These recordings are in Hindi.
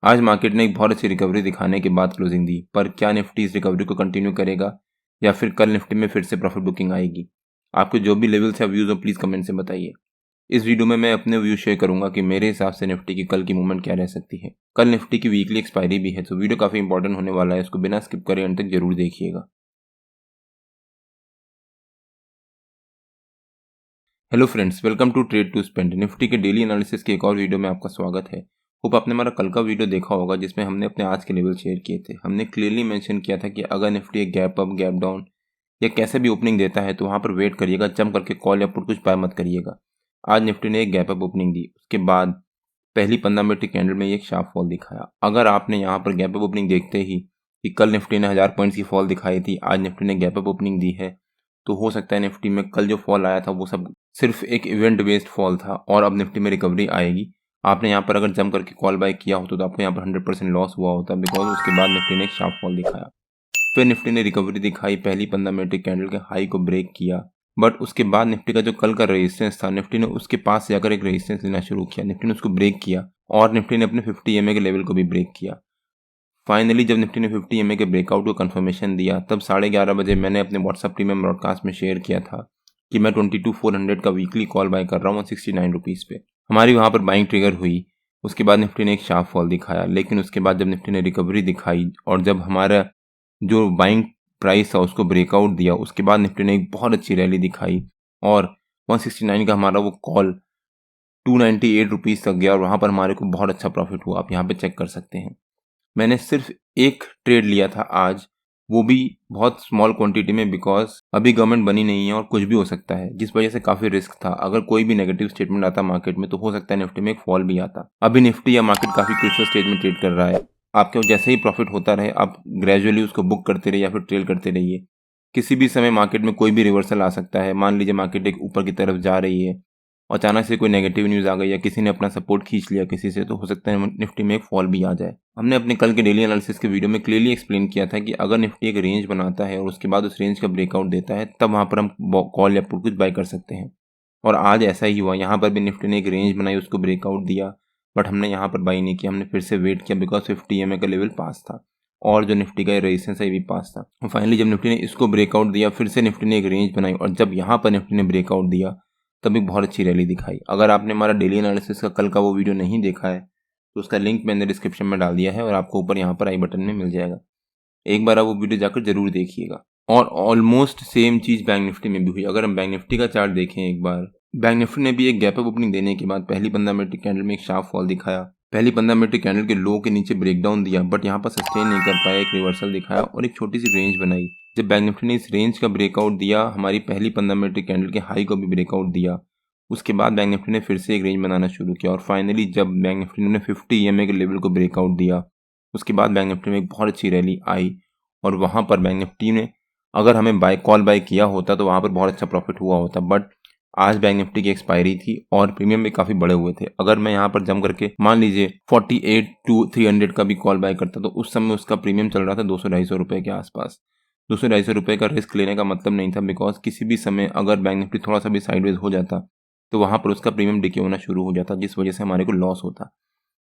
आज मार्केट ने एक बहुत अच्छी रिकवरी दिखाने के बाद क्लोजिंग दी, पर क्या निफ्टी इस रिकवरी को कंटिन्यू करेगा या फिर कल निफ्टी में फिर से प्रॉफिट बुकिंग आएगी? आपके जो भी लेवल्स या व्यूज हो प्लीज़ कमेंट से बताइए। इस वीडियो में मैं अपने व्यू शेयर करूंगा कि मेरे हिसाब से निफ्टी की कल की मूवमेंट क्या रह सकती है। कल निफ्टी की वीकली एक्सपायरी भी है, तो वीडियो काफ़ी इंपॉर्टेंट होने वाला है, इसको बिना स्किप करे अंत तक जरूर देखिएगा। Hello friends, welcome to trade to spend. Nifty के डेली एनालिसिस के एक और वीडियो में आपका स्वागत है। होप आपने हमारा कल का वीडियो देखा होगा जिसमें हमने अपने आज के लेवल शेयर किए थे। हमने क्लियरली मेंशन किया था कि अगर निफ्टी एक गैप अप, गैप डाउन या कैसे भी ओपनिंग देता है तो वहां पर वेट करिएगा, जंप करके कॉल या पुट कुछ बाय मत करिएगा। आज निफ्टी ने एक गैप अप ओपनिंग दी, उसके बाद पहली 15 मिनट की कैंडल में एक शार्प फॉल दिखाया। अगर आपने यहाँ पर गैप अप ओपनिंग देखते ही कि कल निफ्टी ने 1000 पॉइंट्स की फॉल दिखाई थी, आज निफ्टी ने गैप अप ओपनिंग दी है, तो हो सकता है निफ्टी में कल जो फॉल आया था वो सब सिर्फ एक इवेंट बेस्ड फॉल था और अब निफ्टी में रिकवरी आएगी। आपने यहाँ पर अगर जंप करके कॉल बाय किया होता तो आपको यहाँ पर 100% लॉस हुआ होता, बिकॉज उसके बाद निफ्टी ने एक शार्प फॉल दिखाया। फिर निफ्टी ने रिकवरी दिखाई, पहली 15 मिनट की कैंडल के हाई को ब्रेक किया, बट उसके बाद निफ्टी का जो कल का रेजिस्टेंस था, निफ्टी ने उसके पास से जाकर एक रेजिस्टेंस लेना शुरू किया। निफ्टी ने उसको ब्रेक किया और निफ्टी ने अपने 50 EMA के लेवल को भी ब्रेक किया। फाइनली जब निफ्टी ने 50 EMA के ब्रेकआउट को कंफर्मेशन दिया, तब 11:30 बजे मैंने अपने व्हाट्सएप प्रीमियम ब्रॉडकास्ट में शेयर किया था कि मैं 22,400 का वीकली कॉल बाय कर रहा हूँ 169 रुपीज़ पे। हमारी वहाँ पर बाइंग ट्रिगर हुई। उसके बाद निफ्टी ने एक शार्प फॉल दिखाया, लेकिन उसके बाद जब निफ्टी ने रिकवरी दिखाई और जब हमारा जो बाइंग प्राइस था उसको ब्रेकआउट दिया, उसके बाद निफ्टी ने एक बहुत अच्छी रैली दिखाई और 169 का हमारा वो कॉल 298 रुपीज़ तक गया और वहाँ पर हमारे को बहुत अच्छा प्रॉफिट हुआ। आप यहाँ पे चेक कर सकते हैं। मैंने सिर्फ एक ट्रेड लिया था आज, वो भी बहुत स्मॉल क्वांटिटी में, बिकॉज अभी गवर्नमेंट बनी नहीं है और कुछ भी हो सकता है, जिस वजह से काफ़ी रिस्क था। अगर कोई भी नेगेटिव स्टेटमेंट आता मार्केट में तो हो सकता है निफ्टी में एक फॉल भी आता। अभी निफ्टी या मार्केट काफ़ी क्रूशियल स्टेज में ट्रेड कर रहा है। आपके जैसे ही प्रॉफिट होता रहे आप ग्रेजुअली उसको बुक करते रहिए या फिर ट्रेल करते रहिए। किसी भी समय मार्केट में कोई भी रिवर्सल आ सकता है। मान लीजिए मार्केट एक ऊपर की तरफ जा रही है, अचानक से कोई नेगेटिव न्यूज़ आ गई या किसी ने अपना सपोर्ट खींच लिया किसी से, तो हो सकता है निफ्टी में एक फॉल भी आ जाए। हमने अपने कल के डेली एनालिसिस के वीडियो में क्लियरली एक्सप्लेन किया था कि अगर निफ्टी एक रेंज बनाता है और उसके बाद उस रेंज का ब्रेकआउट देता है, तब वहाँ पर हम कॉल या पुट कुछ बाय कर सकते हैं। और आज ऐसा ही हुआ। यहाँ पर भी निफ्टी ने एक रेंज बनाई, उसको ब्रेकआउट दिया, बट हमने यहाँ पर बाई नहीं किया। हमने फिर से वेट किया बिकॉज 50 EMA का लेवल पास था और जो निफ्टी का रेजिस्टेंस है ये भी पास था। और फाइनली जब निफ्टी ने इसको ब्रेकआउट दिया, फिर से निफ्टी ने एक रेंज बनाई और जब यहाँ पर निफ्टी ने ब्रेकआउट दिया तब एक बहुत अच्छी रैली दिखाई। अगर आपने हमारा डेली एनालिसिस का कल का वो वीडियो नहीं देखा है तो उसका लिंक मैंने डिस्क्रिप्शन में डाल दिया है और आपको ऊपर यहाँ पर आई बटन में मिल जाएगा। एक बार आप वो वीडियो जाकर जरूर देखिएगा। और ऑलमोस्ट सेम चीज़ बैंक निफ्टी में भी हुई। अगर हम बैंक निफ्टी का चार्ट देखें एक बार, बैंक निफ्टी ने भी एक गैप अप ओपनिंग देने के बाद पहली 15 मिनट की कैंडल में एक शार्प फॉल दिखाया। पहली 15 मिनट की कैंडल के लो के नीचे ब्रेकडाउन दिया, बट यहाँ पर सस्टेन नहीं कर पाया, एक रिवर्सल दिखाया और एक छोटी सी रेंज बनाई। जब बैंक निफ्टी ने इस रेंज का ब्रेकआउट दिया, हमारी पहली 15 मिनट की कैंडल के हाई को भी ब्रेकआउट दिया, उसके बाद बैंक निफ्टी ने फिर से एक रेंज बनाना शुरू किया और फाइनली जब बैंक निफ्टी ने 50 EMA के लेवल को ब्रेकआउट दिया, उसके बाद बैंक निफ्टी में एक बहुत अच्छी रैली आई और वहाँ पर बैंक निफ्टी ने अगर हमें कॉल बाय किया होता तो वहाँ पर बहुत अच्छा प्रॉफिट हुआ होता। बट आज बैंक निफ्टी की एक्सपायरी थी और प्रीमियम भी काफ़ी बड़े हुए थे। अगर मैं यहाँ पर जम करके मान लीजिए 48 to 300 का भी कॉल बाय करता तो उस समय उसका प्रीमियम चल रहा था 200-250 रुपये के आसपास। 200-250 रुपये का रिस्क लेने का मतलब नहीं था, बिकॉज किसी भी समय अगर बैंक निफ्टी थोड़ा सा भी साइडवेज हो जाता तो वहाँ पर उसका प्रीमियम डिके होना शुरू हो जाता, जिस वजह से हमारे को लॉस होता।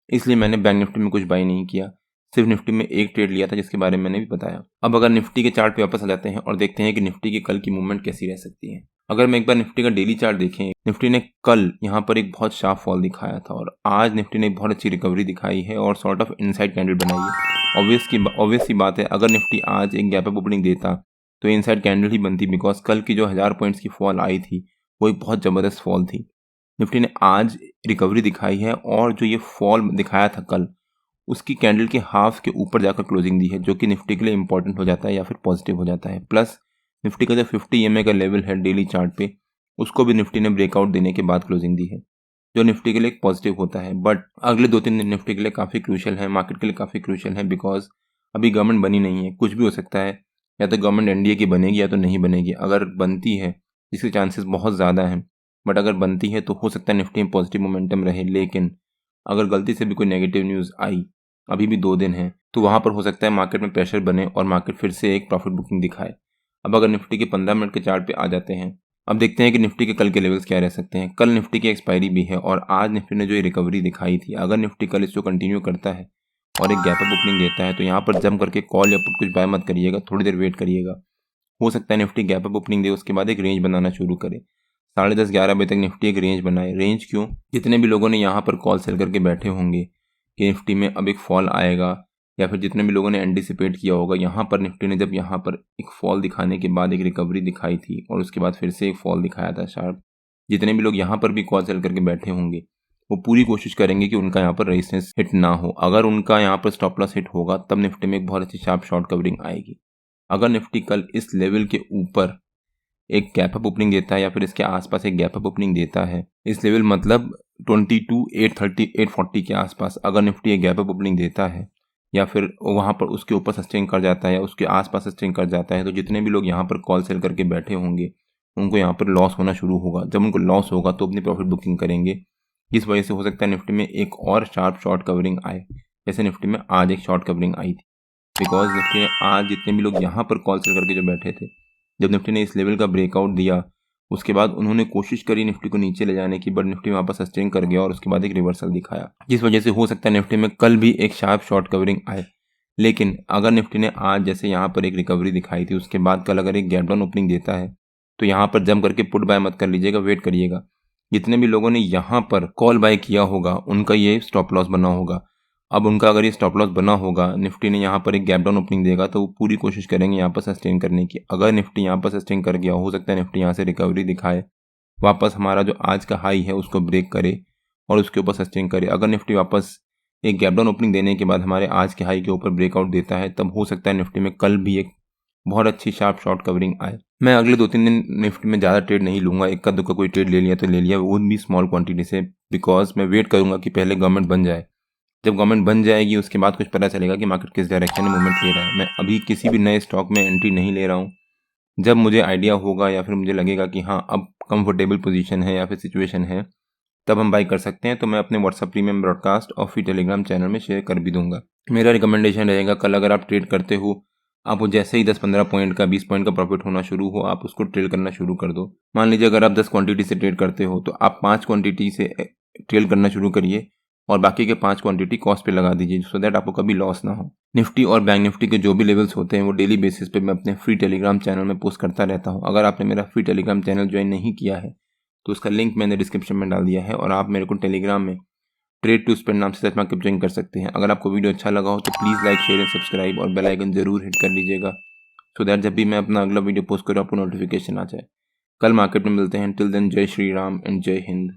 इसलिए मैंने बैंक निफ्टी में कुछ बाई नहीं किया, सिर्फ निफ्टी में एक ट्रेड लिया था जिसके बारे में मैंने भी बताया। अब अगर निफ्टी के चार्ट पे वापस आ जाते हैं और देखते हैं कि निफ्टी की कल की मूवमेंट कैसी रह सकती है। अगर मैं एक बार निफ्टी का डेली चार्ट देखें, निफ्टी ने कल यहाँ पर एक बहुत शार्प फॉल दिखाया था और आज निफ्टी ने एक बहुत अच्छी रिकवरी दिखाई है और सॉर्ट ऑफ इनसाइड कैंडल बनाई है। ऑब्वियस सी बात है, अगर निफ्टी आज एक गैप अप ओपनिंग देता तो इनसाइड कैंडल ही बनती, बिकॉज कल की जो 1000 पॉइंट्स की फॉल आई थी वो एक बहुत ज़बरदस्त फॉल थी। निफ्टी ने आज रिकवरी दिखाई है और जो ये फॉल दिखाया था कल, उसकी कैंडल के हाफ के ऊपर जाकर क्लोजिंग दी है, जो कि निफ्टी के लिए इंपॉर्टेंट हो जाता है या फिर पॉजिटिव हो जाता है। प्लस निफ्टी का जो 50 EMA का लेवल है डेली चार्ट पे, उसको भी निफ्टी ने ब्रेकआउट देने के बाद क्लोजिंग दी है, जो निफ्टी के लिए एक पॉजिटिव होता है। बट अगले 2-3 दिन निफ्टी के लिए काफ़ी क्रूशियल है, मार्केट के लिए काफ़ी क्रूशियल है, बिकॉज अभी गवर्नमेंट बनी नहीं है, कुछ भी हो सकता है। या तो गवर्नमेंट NDA की बनेगी या तो नहीं बनेगी। अगर बनती है, जिसके चांसेस बहुत ज़्यादा हैं, बट अगर बनती है तो हो सकता है निफ्टी में पॉजिटिव मोमेंटम रहे। लेकिन अगर गलती से भी कोई नेगेटिव न्यूज़ आई, अभी भी 2 दिन हैं, तो वहाँ पर हो सकता है मार्केट में प्रेशर बने और मार्केट फिर से एक प्रॉफिट बुकिंग दिखाए। अब अगर निफ्टी के 15 मिनट के चार्ट पे आ जाते हैं, अब देखते हैं कि निफ्टी के कल के लेवल्स क्या रह सकते हैं। कल निफ्टी की एक्सपायरी भी है और आज निफ्टी ने जो ये रिकवरी दिखाई थी, अगर निफ्टी कल इसको कंटिन्यू करता है और एक गैप अप ओपनिंग देता है तो यहाँ पर जम करके कॉल या पुट कुछ बाय मत करिएगा, थोड़ी देर वेट करिएगा। हो सकता है निफ्टी गैप अप ओपनिंग दे, उसके बाद एक रेंज बनाना शुरू करे। 10:30-11 बजे तक निफ्टी एक रेंज बनाए। रेंज क्यों? जितने भी लोगों ने यहाँ पर कॉल सेल करके बैठे होंगे कि निफ्टी में अब एक फॉल आएगा, या फिर जितने भी लोगों ने एंटिसिपेट किया होगा यहाँ पर निफ्टी ने जब यहाँ पर एक फॉल दिखाने के बाद एक रिकवरी दिखाई थी और उसके बाद फिर से एक फॉल दिखाया था शार्प, जितने भी लोग यहाँ पर भी कॉल सेल करके बैठे होंगे वो पूरी कोशिश करेंगे कि उनका यहाँ पर रेजिस्टेंस हिट ना हो। अगर उनका यहाँ पर स्टॉप लॉस हिट होगा तब निफ्टी में एक बहुत अच्छी शार्प शॉर्ट कवरिंग आएगी। अगर निफ्टी कल इस लेवल के ऊपर एक गैप अप ओपनिंग देता है या फिर इसके आसपास एक गैप अप ओपनिंग देता है, इस लेवल मतलब 22,830 840 के आसपास अगर निफ्टी एक गैप अप ओपनिंग देता है या फिर वहाँ पर उसके ऊपर सस्टेन कर जाता है या उसके आसपास सस्टेन कर जाता है, तो जितने भी लोग यहाँ पर कॉल सेल करके बैठे होंगे उनको यहाँ पर लॉस होना शुरू होगा। जब उनको लॉस होगा तो अपनी प्रॉफिट बुकिंग करेंगे। इस वजह से हो सकता है निफ्टी में एक और शार्प शॉर्ट कवरिंग आए, जैसे निफ्टी में आज एक शॉर्ट कवरिंग आई थी। बिकॉज निफ्टी में आज जितने भी लोग यहाँ पर कॉल सेल करके जो बैठे थे, जब निफ्टी ने इस लेवल का ब्रेकआउट दिया उसके बाद उन्होंने कोशिश करी निफ्टी को नीचे ले जाने की, बट निफ्टी वहाँ पर सस्टेन कर गया और उसके बाद एक रिवर्सल दिखाया, जिस वजह से हो सकता है निफ्टी में कल भी एक शार्प शॉर्ट कवरिंग आए। लेकिन अगर निफ्टी ने आज जैसे यहाँ पर एक रिकवरी दिखाई थी उसके बाद कल अगर एक गैप डाउन ओपनिंग देता है तो यहाँ पर जम करके पुट बाय मत कर लीजिएगा, वेट करिएगा। जितने भी लोगों ने यहाँ पर कॉल बाय किया होगा उनका ये स्टॉप लॉस बना होगा। अब उनका अगर ये स्टॉप लॉस बना होगा, निफ्टी ने यहाँ पर एक गैप डाउन ओपनिंग देगा तो वो पूरी कोशिश करेंगे यहाँ पर सस्टेन करने की। अगर निफ्टी यहाँ पर सस्टेन कर गया, हो सकता है निफ्टी यहाँ से रिकवरी दिखाए, वापस हमारा जो आज का हाई है उसको ब्रेक करे और उसके ऊपर सस्टेन करे। अगर निफ्टी वापस एक गैप डाउन ओपनिंग देने के बाद हमारे आज के हाई के ऊपर ब्रेकआउट देता है, तब हो सकता है निफ्टी में कल भी एक बहुत अच्छी शार्प शॉर्ट कवरिंग आए। मैं अगले 2-3 दिन निफ्टी में ज़्यादा ट्रेड नहीं लूँगा, एक का दुक्का कोई ट्रेड ले लिया तो ले लिया, वो भी स्मॉल क्वांटिटी से, बिकॉज मैं वेट करूँगा कि पहले गवर्नमेंट बन जाए। जब गवर्नमेंट बन जाएगी उसके बाद कुछ पता चलेगा कि मार्केट किस डायरेक्शन में मूवमेंट ले रहा है। मैं अभी किसी भी नए स्टॉक में एंट्री नहीं ले रहा हूँ। जब मुझे आइडिया होगा या फिर मुझे लगेगा कि हाँ अब कंफर्टेबल पोजीशन है या फिर सिचुएशन है, तब हम बाई कर सकते हैं, तो मैं अपने व्हाट्सएप प्रीमियम ब्रॉडकास्ट और फिर टेलीग्राम चैनल में शेयर कर भी दूंगा। मेरा रिकमेंडेशन रहेगा कल अगर आप ट्रेड करते हो, आप जैसे ही 10-15 पॉइंट का 20 पॉइंट का प्रॉफिट होना शुरू हो आप उसको ट्रेड करना शुरू कर दो। मान लीजिए अगर आप 10 क्वांटिटी से ट्रेड करते हो तो आप 5 क्वांटिटी से ट्रेड करना शुरू करिए और बाकी के 5 क्वांटिटी कॉस्ट पे लगा दीजिए, सो दैट आपको कभी लॉस ना हो। निफ्टी और बैंक निफ्टी के जो भी लेवल्स होते हैं वो डेली बेसिस पे मैं अपने फ्री टेलीग्राम चैनल में पोस्ट करता रहता हूँ। अगर आपने मेरा फ्री टेलीग्राम चैनल ज्वाइन नहीं किया है तो उसका लिंक मैंने डिस्क्रिप्शन में डाल दिया है और आप मेरे को टेलीग्राम में ट्रेड टू स्पेंड नाम से सर्च ज्वाइन कर सकते हैं। अगर आपको वीडियो अच्छा लगा हो तो please like share and subscribe और बेल आइकन जरूर हिट कर लीजिएगा, सो दैट जब भी मैं अपना अगला वीडियो पोस्ट करूँ आपको नोटिफिकेशन आ जाए। कल मार्केट में मिलते हैं। टिल देन जय श्री राम एंड जय हिंद।